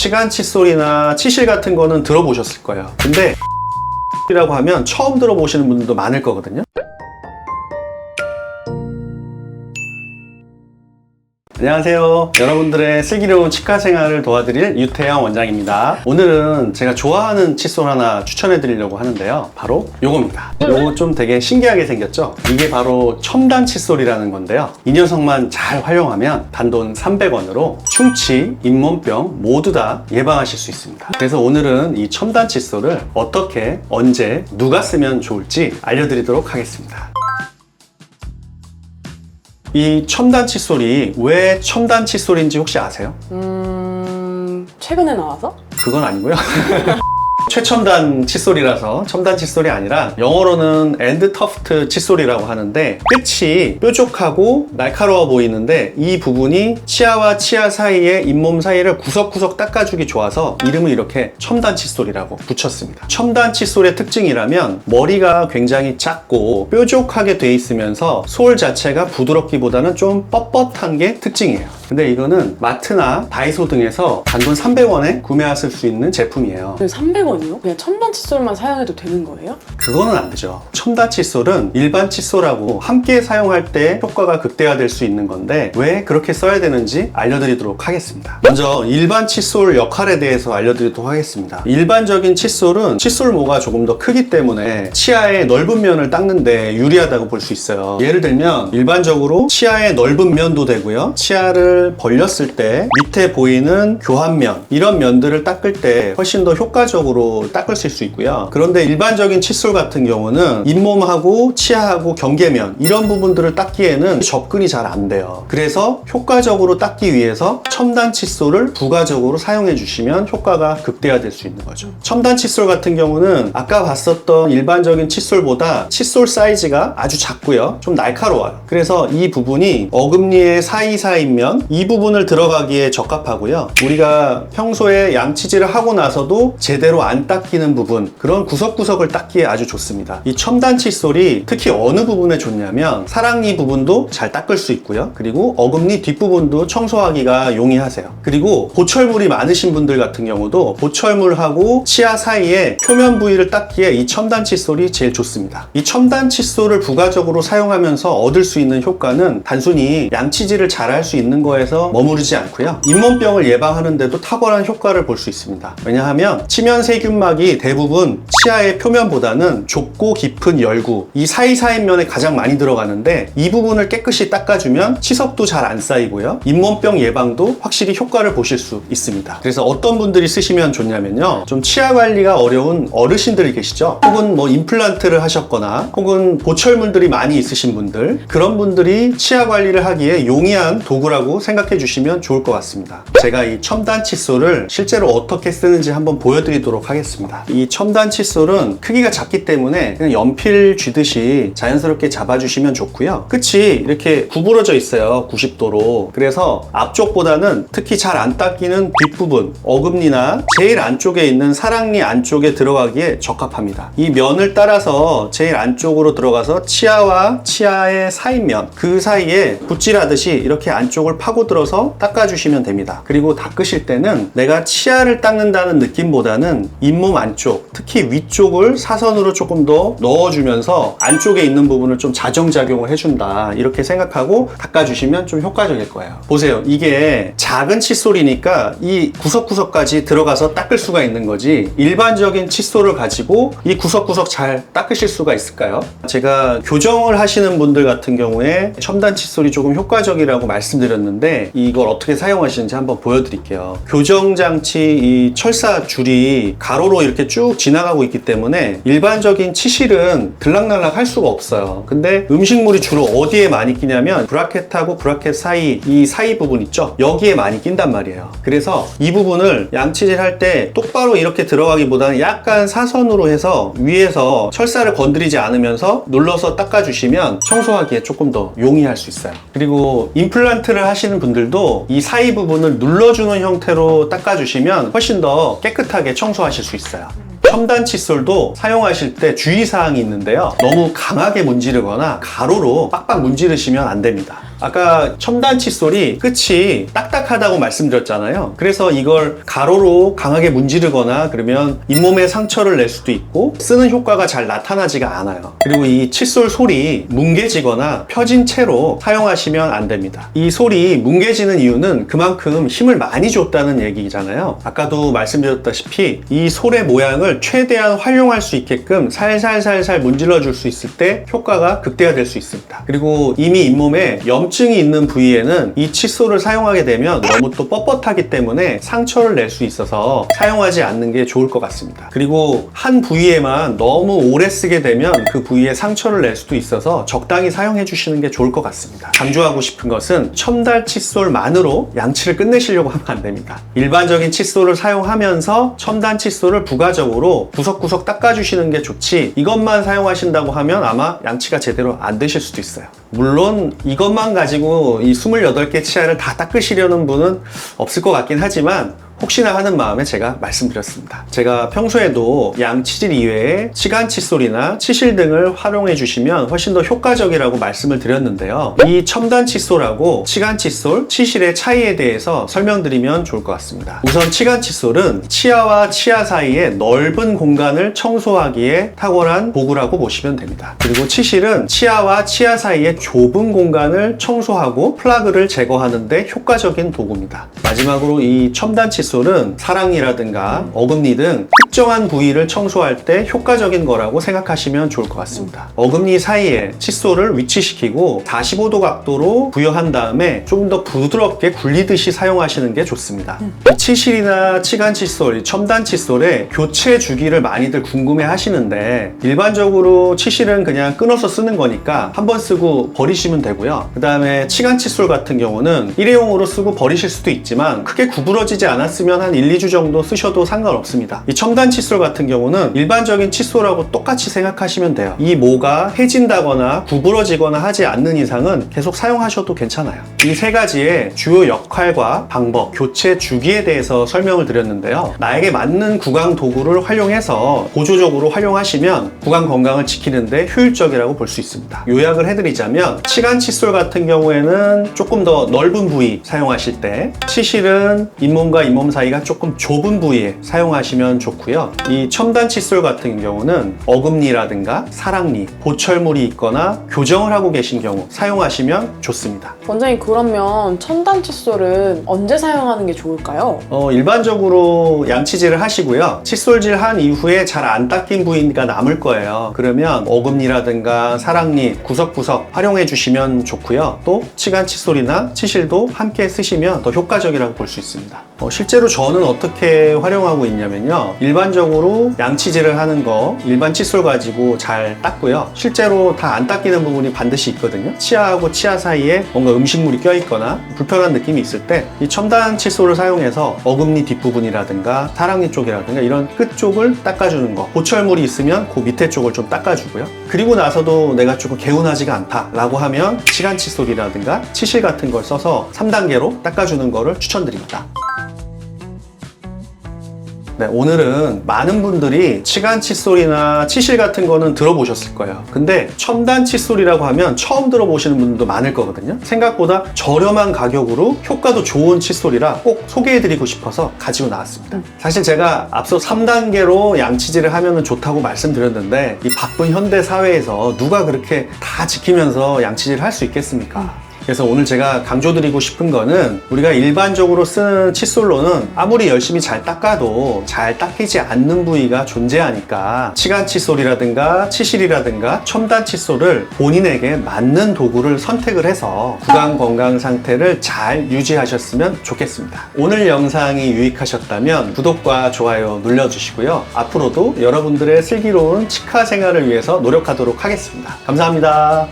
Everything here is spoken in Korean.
치간 칫솔이나 치실 같은 거는 들어보셨을 거예요. 근데 이라고 하면 처음 들어보시는 분들도 많을 거거든요. 안녕하세요. 여러분들의 슬기로운 치과 생활을 도와드릴 유태영 원장입니다. 오늘은 제가 좋아하는 칫솔 하나 추천해 드리려고 하는데요. 바로 요겁니다. 요거 좀 되게 신기하게 생겼죠? 이게 바로 첨단 칫솔이라는 건데요. 이 녀석만 잘 활용하면 단돈 300원으로 충치, 잇몸병 모두 다 예방하실 수 있습니다. 그래서 오늘은 이 첨단 칫솔을 어떻게, 언제, 누가 쓰면 좋을지 알려드리도록 하겠습니다. 이 첨단 칫솔이 왜 첨단 칫솔인지 혹시 아세요? 최근에 나와서? 그건 아니고요. 최첨단 칫솔이라서 첨단 칫솔이 아니라 영어로는 엔드 터프트 칫솔이라고 하는데 끝이 뾰족하고 날카로워 보이는데 이 부분이 치아와 치아 사이에 잇몸 사이를 구석구석 닦아주기 좋아서 이름을 이렇게 첨단 칫솔이라고 붙였습니다. 첨단 칫솔의 특징이라면 머리가 굉장히 작고 뾰족하게 돼 있으면서 솔 자체가 부드럽기보다는 좀 뻣뻣한 게 특징이에요. 근데 이거는 마트나 다이소 등에서 단돈 300원에 구매하실 수 있는 제품이에요. 300원이요? 그냥 첨단 칫솔만 사용해도 되는 거예요? 그거는 안 되죠. 첨단 칫솔은 일반 칫솔하고 함께 사용할 때 효과가 극대화될 수 있는 건데 왜 그렇게 써야 되는지 알려드리도록 하겠습니다. 먼저 일반 칫솔 역할에 대해서 알려드리도록 하겠습니다. 일반적인 칫솔은 칫솔모가 조금 더 크기 때문에 치아의 넓은 면을 닦는데 유리하다고 볼 수 있어요. 예를 들면 일반적으로 치아의 넓은 면도 되고요. 치아를 벌렸을 때 밑에 보이는 교환면 이런 면들을 닦을 때 훨씬 더 효과적으로 닦을 수 있고요. 그런데 일반적인 칫솔 같은 경우는 잇몸하고 치아하고 경계면 이런 부분들을 닦기에는 접근이 잘 안 돼요. 그래서 효과적으로 닦기 위해서 첨단 칫솔을 부가적으로 사용해 주시면 효과가 극대화될 수 있는 거죠. 첨단 칫솔 같은 경우는 아까 봤었던 일반적인 칫솔보다 칫솔 사이즈가 아주 작고요. 좀 날카로워요. 그래서 이 부분이 어금니의 사이사이 면 이 부분을 들어가기에 적합하고요. 우리가 평소에 양치질을 하고 나서도 제대로 안 닦이는 부분, 그런 구석구석을 닦기에 아주 좋습니다. 이 첨단 칫솔이 특히 어느 부분에 좋냐면 사랑니 부분도 잘 닦을 수 있고요. 그리고 어금니 뒷부분도 청소하기가 용이하세요. 그리고 보철물이 많으신 분들 같은 경우도 보철물하고 치아 사이에 표면 부위를 닦기에 이 첨단 칫솔이 제일 좋습니다. 이 첨단 칫솔을 부가적으로 사용하면서 얻을 수 있는 효과는 단순히 양치질을 잘 할 수 있는 거에서 머무르지 않고요. 잇몸병을 예방하는데도 탁월한 효과를 볼 수 있습니다. 왜냐하면 치면 세균막이 대부분 치아의 표면보다는 좁고 깊은 열구, 이 사이사이 면에 가장 많이 들어가는데 이 부분을 깨끗이 닦아주면 치석도 잘 안 쌓이고요. 잇몸병 예방도 확실히 효과를 보실 수 있습니다. 그래서 어떤 분들이 쓰시면 좋냐면요. 좀 치아 관리가 어려운 어르신들이 계시죠? 혹은 뭐 임플란트를 하셨거나 혹은 보철물들이 많이 있으신 분들, 그런 분들이 치아 관리를 하기에 용이한 도구라고 생각해 주시면 좋을 것 같습니다. 제가 이 첨단 칫솔을 실제로 어떻게 쓰는지 한번 보여드리도록 하겠습니다. 이 첨단 칫솔은 크기가 작기 때문에 그냥 연필 쥐듯이 자연스럽게 잡아주시면 좋고요. 끝이 이렇게 구부러져 있어요. 90도로. 그래서 앞쪽보다는 특히 잘 안 닦이는 뒷부분, 어금니나 제일 안쪽에 있는 사랑니 안쪽에 들어가기에 적합합니다. 이 면을 따라서 제일 안쪽으로 들어가서 치아와 치아의 사이면, 그 사이에 붓질하듯이 이렇게 안쪽을 파고들어서 닦아주시면 됩니다. 그리고 닦으실 때는 내가 치아를 닦는다는 느낌보다는 잇몸 안쪽, 특히 위쪽을 사선으로 조금 더 넣어주면서 안쪽에 있는 부분을 좀 자정작용을 해준다, 이렇게 생각하고 닦아주시면 좀 효과적일 거예요. 보세요. 이게 작은 칫솔이니까 이 구석구석까지 들어가서 닦을 수가 있는 거지, 일반적인 칫솔을 가지고 이 구석구석 잘 닦으실 수가 있을까요? 제가 교정을 하시는 분들 같은 경우에 첨단 칫솔이 조금 효과적이라고 말씀드렸는데 이걸 어떻게 사용하시는지 한번 보여드릴게요. 교정장치 이 철사 줄이 가로로 이렇게 쭉 지나가고 있기 때문에 일반적인 치실은 들락날락 할 수가 없어요. 근데 음식물이 주로 어디에 많이 끼냐면 브라켓하고 브라켓 사이, 이 사이 부분 있죠? 여기에 많이 낀단 말이에요. 그래서 이 부분을 양치질 할 때 똑바로 이렇게 들어가기보다는 약간 사선으로 해서 위에서 철사를 건드리지 않으면서 눌러서 닦아주시면 청소하기에 조금 더 용이할 수 있어요. 그리고 임플란트를 하시는 분들도 이 사이 부분을 눌러주는 형태로 닦아주시면 훨씬 더 깨끗하게 청소하실 수 있어요. 첨단 칫솔도 사용하실 때 주의사항이 있는데요. 너무 강하게 문지르거나 가로로 빡빡 문지르시면 안 됩니다. 아까 첨단 칫솔이 끝이 딱딱하다고 말씀드렸잖아요. 그래서 이걸 가로로 강하게 문지르거나 그러면 잇몸에 상처를 낼 수도 있고 쓰는 효과가 잘 나타나지가 않아요. 그리고 이 칫솔 솔이 뭉개지거나 펴진 채로 사용하시면 안 됩니다. 이 솔이 뭉개지는 이유는 그만큼 힘을 많이 줬다는 얘기잖아요. 아까도 말씀드렸다시피 이 솔의 모양을 최대한 활용할 수 있게끔 살살살살 문질러 줄 수 있을 때 효과가 극대화될 수 있습니다. 그리고 이미 잇몸에 염증이 있는 부위에는 이 칫솔을 사용하게 되면 너무 또 뻣뻣하기 때문에 상처를 낼 수 있어서 사용하지 않는 게 좋을 것 같습니다. 그리고 한 부위에만 너무 오래 쓰게 되면 그 부위에 상처를 낼 수도 있어서 적당히 사용해 주시는 게 좋을 것 같습니다. 강조하고 싶은 것은 첨단 칫솔만으로 양치를 끝내시려고 하면 안 됩니다. 일반적인 칫솔을 사용하면서 첨단 칫솔을 부가적으로 구석구석 닦아주시는 게 좋지, 이것만 사용하신다고 하면 아마 양치가 제대로 안 되실 수도 있어요. 물론 이것만 가지고 이 28개 치아를 다 닦으시려는 분은 없을 것 같긴 하지만 혹시나 하는 마음에 제가 말씀드렸습니다. 제가 평소에도 양치질 이외에 치간 칫솔이나 치실 등을 활용해 주시면 훨씬 더 효과적이라고 말씀을 드렸는데요. 이 첨단 칫솔하고 치간 칫솔, 치실의 차이에 대해서 설명드리면 좋을 것 같습니다. 우선 치간 칫솔은 치아와 치아 사이에 넓은 공간을 청소하기에 탁월한 도구라고 보시면 됩니다. 그리고 치실은 치아와 치아 사이에 좁은 공간을 청소하고 플라그를 제거하는 데 효과적인 도구입니다. 마지막으로 이 첨단 칫솔은 사랑니라든가 어금니 등 특정한 부위를 청소할 때 효과적인 거라고 생각하시면 좋을 것 같습니다. 어금니 사이에 칫솔을 위치시키고 45도 각도로 부여한 다음에 좀 더 부드럽게 굴리듯이 사용하시는 게 좋습니다. 이 치실이나 치간 칫솔, 첨단 칫솔의 교체 주기를 많이들 궁금해 하시는데, 일반적으로 치실은 그냥 끊어서 쓰는 거니까 한 번 쓰고 버리시면 되고요. 그 다음에 치간 칫솔 같은 경우는 일회용으로 쓰고 버리실 수도 있지만 크게 구부러지지 않았으면 한 1, 2주 정도 쓰셔도 상관없습니다. 이 첨단 칫솔 같은 경우는 일반적인 칫솔하고 똑같이 생각하시면 돼요. 이 모가 해진다거나 구부러지거나 하지 않는 이상은 계속 사용하셔도 괜찮아요. 이 세 가지의 주요 역할과 방법, 교체 주기에 대해서 설명을 드렸는데요. 나에게 맞는 구강 도구를 활용해서 보조적으로 활용하시면 구강 건강을 지키는데 효율적이라고 볼 수 있습니다. 요약을 해드리자면 치간 칫솔 같은 경우에는 조금 더 넓은 부위 사용하실 때, 치실은 잇몸과 잇몸 사이가 조금 좁은 부위에 사용하시면 좋고요. 이 첨단 칫솔 같은 경우는 어금니라든가 사랑니, 보철물이 있거나 교정을 하고 계신 경우 사용하시면 좋습니다. 원장님, 그러면 첨단 칫솔은 언제 사용하는 게 좋을까요? 일반적으로 양치질을 하시고요. 칫솔질 한 이후에 잘 안 닦인 부위가 남을 거예요. 그러면 어금니라든가 사랑니 구석구석 활용해 주시면 좋고요. 또 치간 칫솔이나 치실도 함께 쓰시면 더 효과적이라고 볼 수 있습니다. 실제로 저는 어떻게 활용하고 있냐면요. 일반적으로 양치질을 하는 거 일반 칫솔 가지고 잘 닦고요. 실제로 다 안 닦이는 부분이 반드시 있거든요. 치아하고 치아 사이에 뭔가 음식물이 껴있거나 불편한 느낌이 있을 때 이 첨단 칫솔을 사용해서 어금니 뒷부분이라든가 사랑니 쪽이라든가 이런 끝 쪽을 닦아주는 거, 보철물이 있으면 그 밑에 쪽을 좀 닦아주고요. 그리고 나서도 내가 조금 개운하지가 않다라고 하면 치간 칫솔이라든가 치실 같은 걸 써서 3단계로 닦아주는 거를 추천드립니다. 네, 오늘은 많은 분들이 치간 칫솔이나 치실 같은 거는 들어보셨을 거예요. 근데 첨단 칫솔이라고 하면 처음 들어보시는 분들도 많을 거거든요. 생각보다 저렴한 가격으로 효과도 좋은 칫솔이라 꼭 소개해드리고 싶어서 가지고 나왔습니다. 사실 제가 앞서 3단계로 양치질을 하면 좋다고 말씀드렸는데, 이 바쁜 현대 사회에서 누가 그렇게 다 지키면서 양치질을 할 수 있겠습니까? 그래서 오늘 제가 강조드리고 싶은 거는, 우리가 일반적으로 쓰는 칫솔로는 아무리 열심히 잘 닦아도 잘 닦이지 않는 부위가 존재하니까 치간 칫솔이라든가 치실이라든가 첨단 칫솔을 본인에게 맞는 도구를 선택을 해서 구강 건강 상태를 잘 유지하셨으면 좋겠습니다. 오늘 영상이 유익하셨다면 구독과 좋아요 눌러주시고요. 앞으로도 여러분들의 슬기로운 치과 생활을 위해서 노력하도록 하겠습니다. 감사합니다.